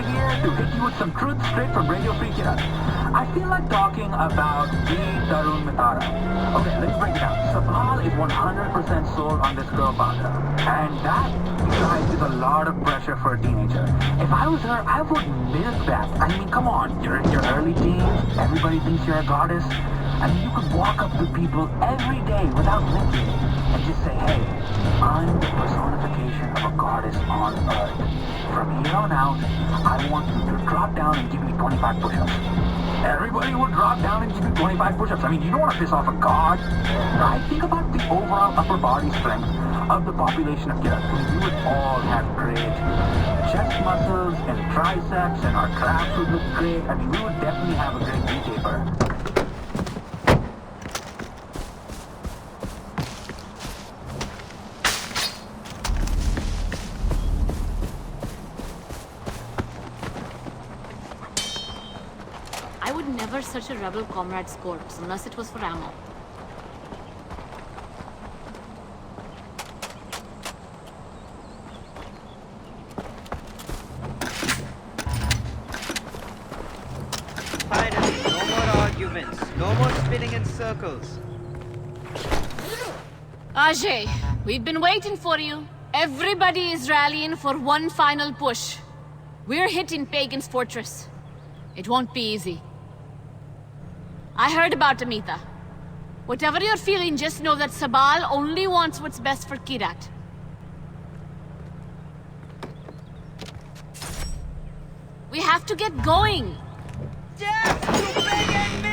guy here to hit you with some truth straight from Radio Free Kyrat. I feel like talking about the Tarun Mitara. Okay, let's break it down. Sabal is 100% sold on this girl Banda. And that, guys, is a lot of pressure for a teenager. If I was her, I would milk that. I mean, come on, you're in your early teens, everybody thinks you're a goddess. I mean, you could walk up to people every day without blinking and just say, hey, I'm the personification of a goddess on earth. From here on out, I want you to drop down and give me 25 push-ups. Everybody would drop down and give you 25 push-ups. I mean, you don't want to piss off a god, right? Think about the overall upper body strength of the population of Kyrat. I mean, we would all have great chest muscles and triceps, and our traps would look great. I mean, we would definitely have a great V-taper. I would never search a rebel comrade's corpse unless it was for ammo. Finally, no more arguments, no more spinning in circles. Ajay, we've been waiting for you. Everybody is rallying for one final push. We're hitting Pagan's fortress. It won't be easy. I heard about Amita. Whatever you're feeling, just know that Sabal only wants what's best for Kyrat. We have to get going! Death to Pagan Min!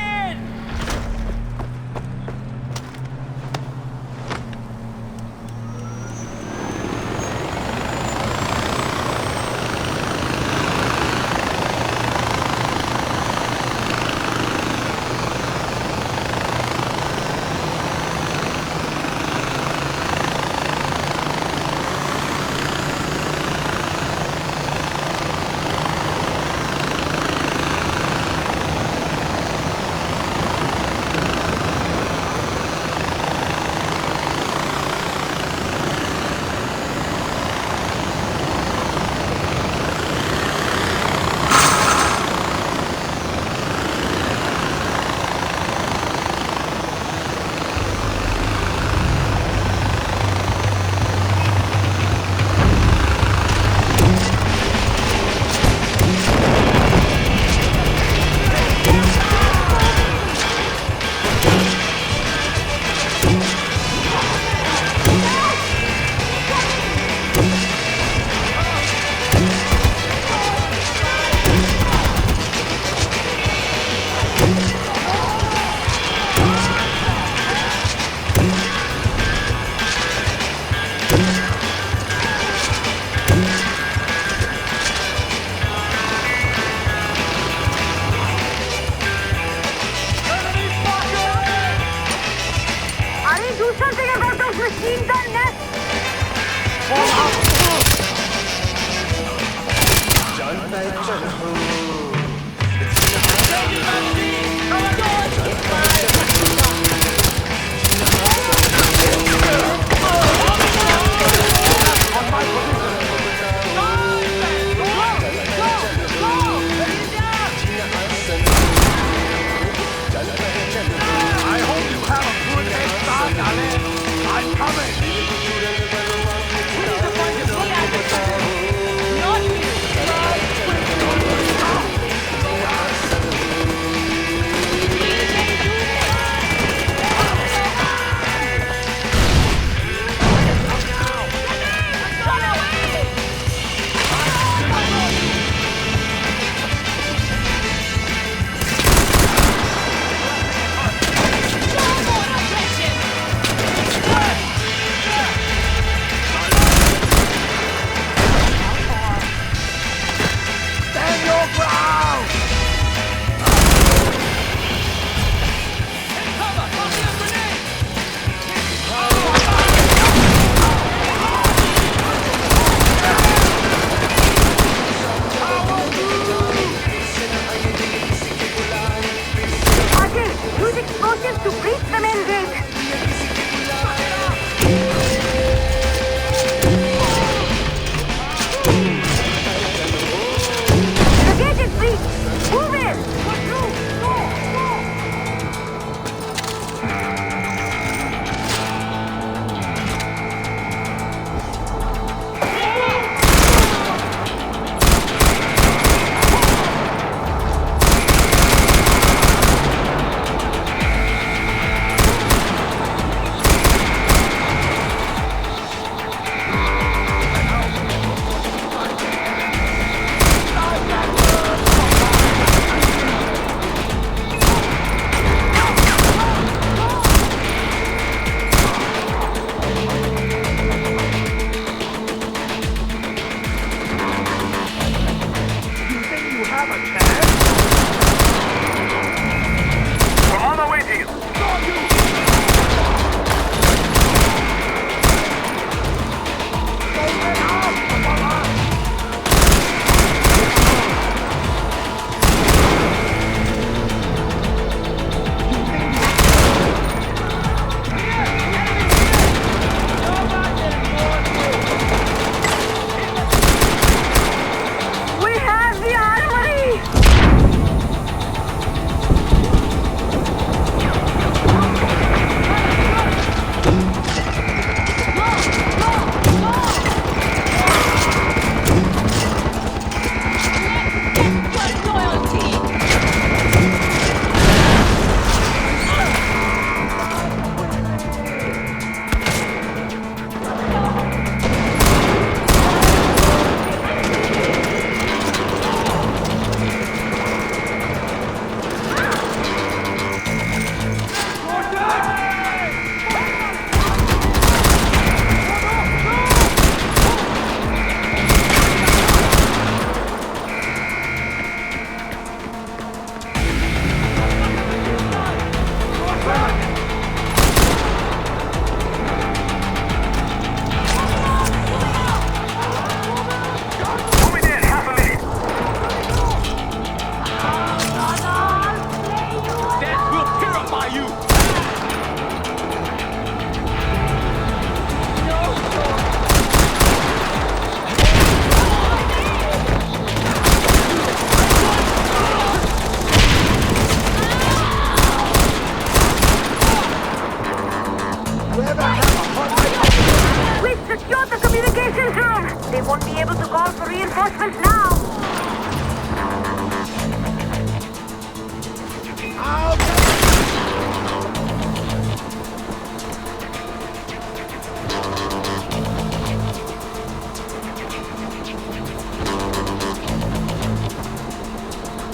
We've secured the communications room! They won't be able to call for reinforcements now!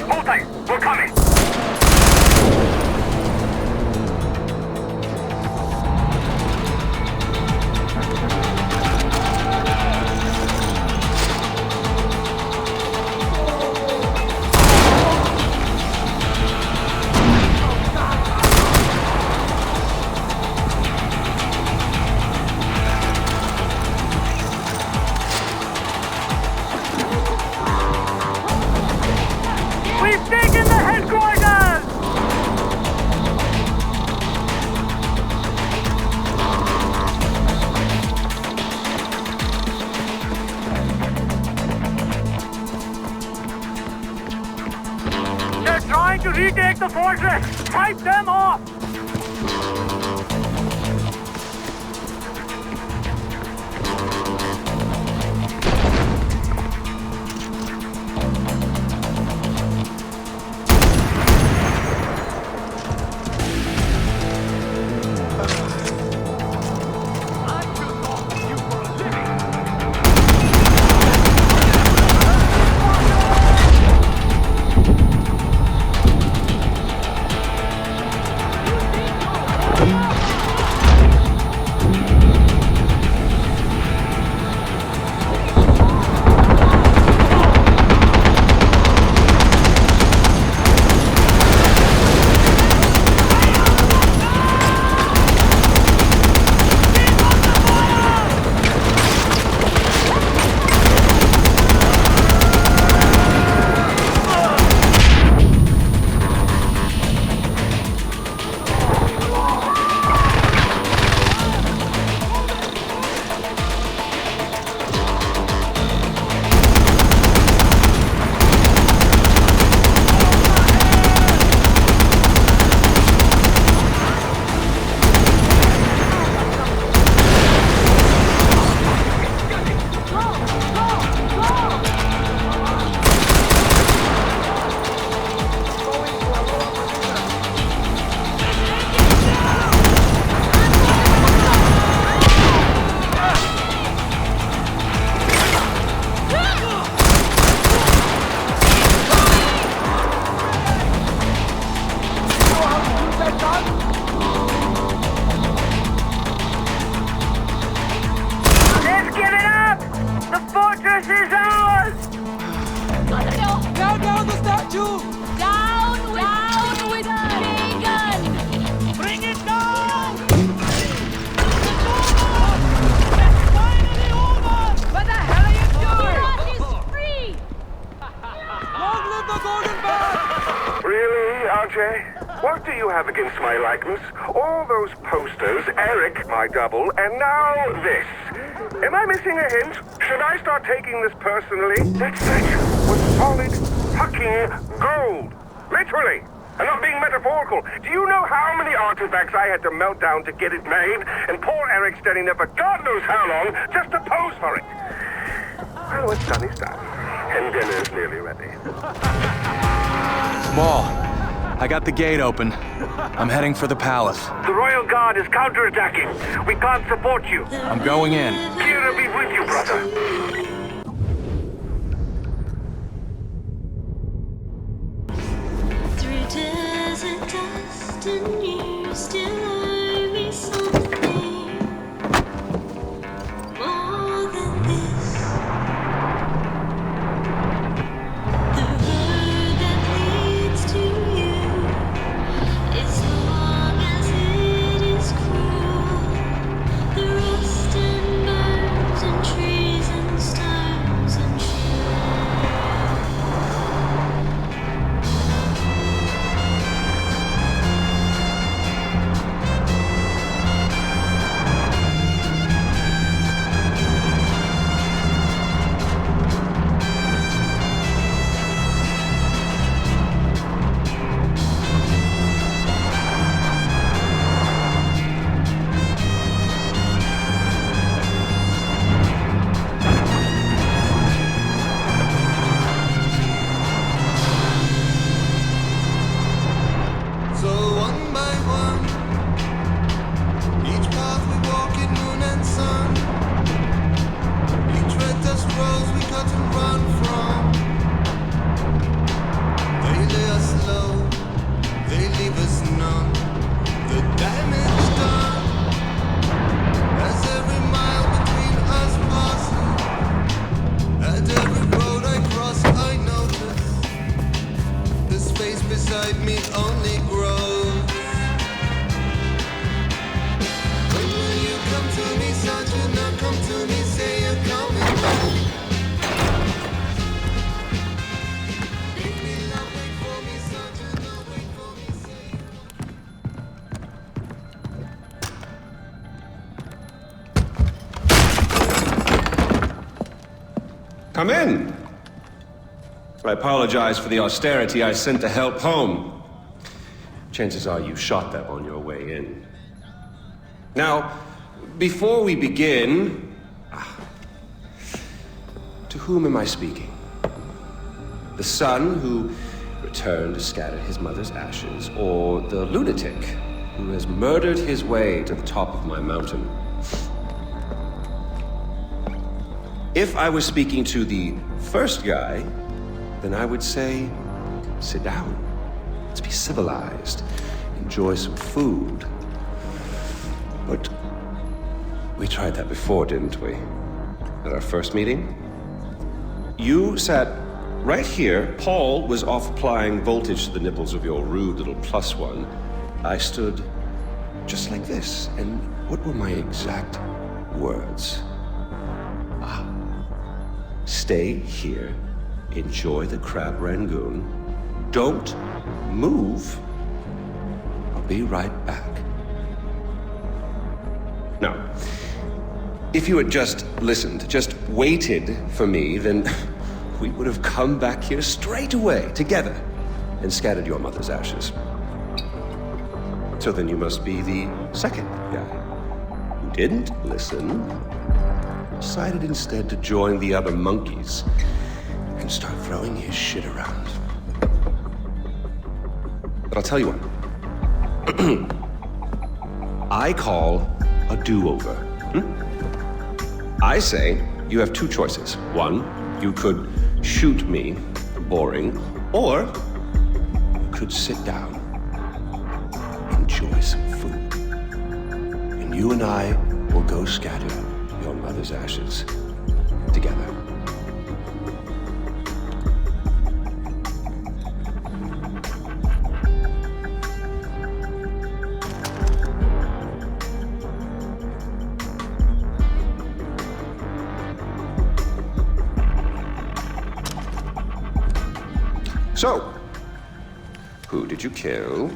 Hold tight! We're coming! We've taken the headquarters! They're trying to retake the fortress! Fight them off! Let's give it up! The fortress is ours! Down, down the statue! Down with Pagan! Bring it down! What the hell are you doing? Kyrat is free! Long live the golden bag! Really, Ajay? What do you have against my likeness? All those posters, Eric, my double, and now this. Am I missing a hint? Should I start taking this personally? That statue was solid fucking gold. Literally. I'm not being metaphorical. Do you know how many artifacts I had to melt down to get it made? And poor Eric standing there for God knows how long just to pose for it. Well, it's done, it's done. And dinner's nearly ready. Maul, I got the gate open. I'm heading for the palace. The Royal Guard is counterattacking. We can't support you. I'm going in. Kira be with you, brother. Through desert dust and years, still I be something more than this. The road that leads to you, as long as it is cruel, the rust and birds and trees and stones and Come in. I apologize for the austerity. I sent the help home. Chances are you shot them on your way in. Now, before we begin, to whom am I speaking? The son who returned to scatter his mother's ashes, or the lunatic who has murdered his way to the top of my mountain? If I was speaking to the first guy, then I would say, sit down. Let's be civilized. Enjoy some food. But we tried that before, didn't we? At our first meeting? You sat right here. Paul was off applying voltage to the nipples of your rude little +1. I stood just like this. And what were my exact words? Stay here. Enjoy the crab rangoon. Don't move. I'll be right back. Now, if you had just listened, just waited for me, then we would have come back here straight away, together, and scattered your mother's ashes. So then you must be the second guy who didn't listen, decided instead to join the other monkeys and start throwing his shit around. But I'll tell you what. I call a do-over. I say you have two choices. One, you could shoot me, boring, or you could sit down, enjoy some food, and you and I will go scatter your mother's ashes together. So, who did you kill?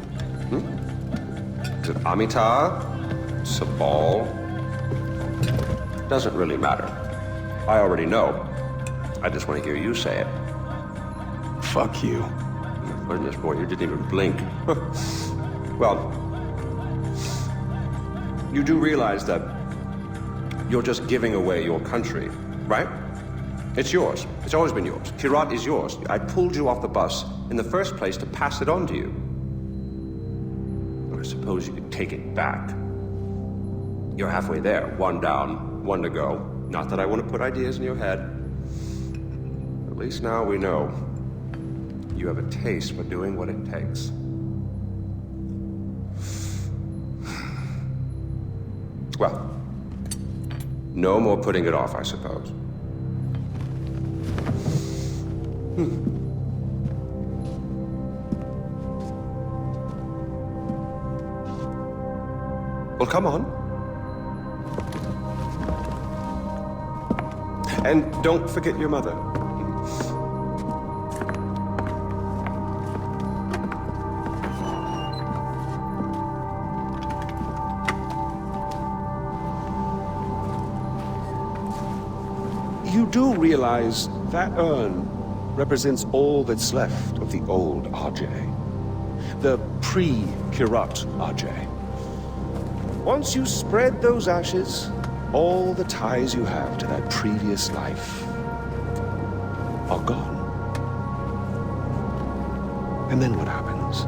Is it Amitabh? Sabal? Doesn't really matter. I already know. I just want to hear you say it. Fuck you. My goodness, boy, you didn't even blink. Well, you do realize that you're just giving away your country, right? It's yours. It's always been yours. Kyrat is yours. I pulled you off the bus in the first place to pass it on to you. I suppose you could take it back. You're halfway there. One down, one to go. Not that I want to put ideas in your head. At least now we know you have a taste for doing what it takes. Well, no more putting it off, I suppose. Well, come on. And don't forget your mother. You do realize that urn represents all that's left of the old Ajay. The pre-Kyrat Ajay. Once you spread those ashes, all the ties you have to that previous life are gone. And then what happens?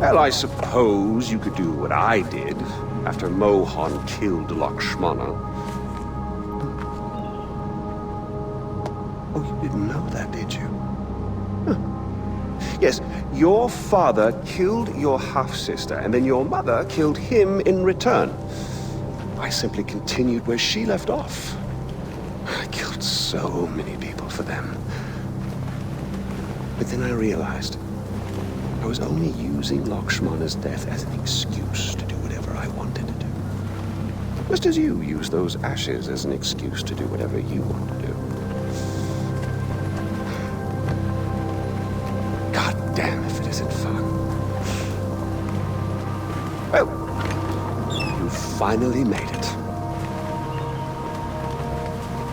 Well, I suppose you could do what I did after Mohan killed Lakshmana. Oh, you didn't know that, did you? Huh. Yes, your father killed your half-sister, and then your mother killed him in return. I simply continued where she left off. I killed so many people for them. But then I realized I was only using Lakshmana's death as an excuse to do whatever I wanted to do. Just as you use those ashes as an excuse to do whatever you want to do. God damn if it isn't fun. Well, you finally made it.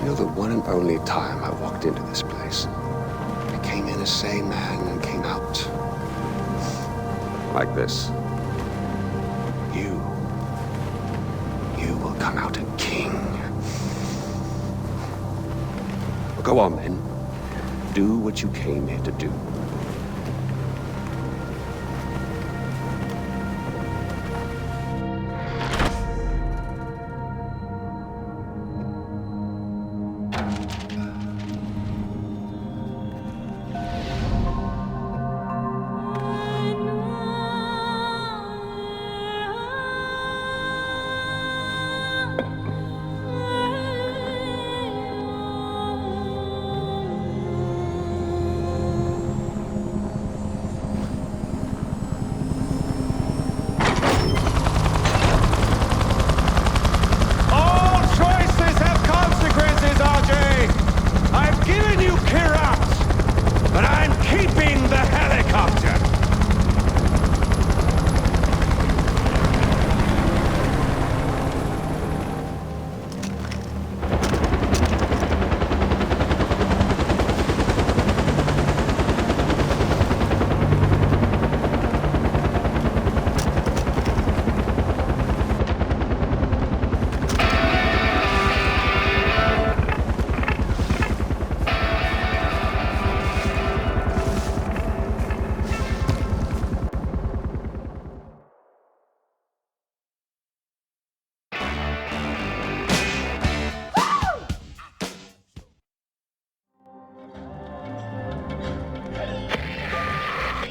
You know, the one and only time I walked into this place, I came in a sane man and came out like this. You will come out a king. Well, go on then. Do what you came here to do. All choices have consequences, Ajay. I've given you Kyrat, but I'm keeping the helicopter.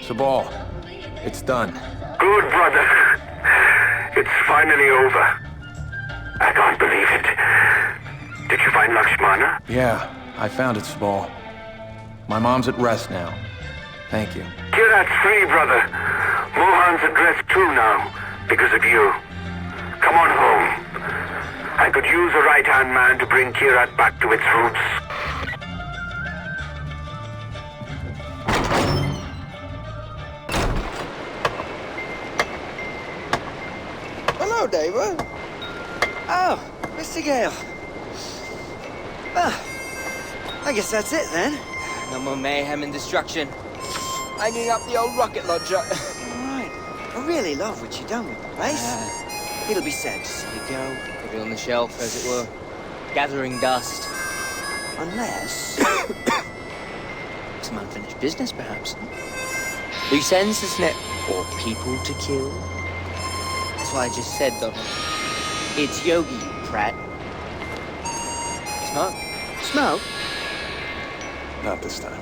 Sabal, it's done. Good, brother. It's finally over. I can't believe it. Did you find Lakshmana? Yeah, I found it, Sabal. My mom's at rest now. Thank you. Kyrat's free, brother. Mohan's at rest too now, because of you. Come on home. I could use a right-hand man to bring Kyrat back to its roots. Hello, David. Oh, Mr. Gale. Well, I guess that's it then. No more mayhem and destruction. Hanging up the old rocket launcher. All right. I really love what you've done with the place. It'll be sad to see you go. Put it on the shelf, as it were. Gathering dust. Unless... some unfinished business, perhaps. Loose ends, isn't it? Or people to kill. That's what I just said, Donald. It's Yogi, you prat. Smoke? Smoke? Not this time.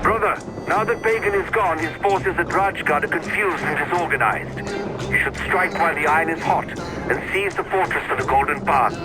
Brother, now that Pagan is gone, his forces at Rajgarh are confused and disorganized. You should strike while the iron is hot and seize the fortress for the Golden Path.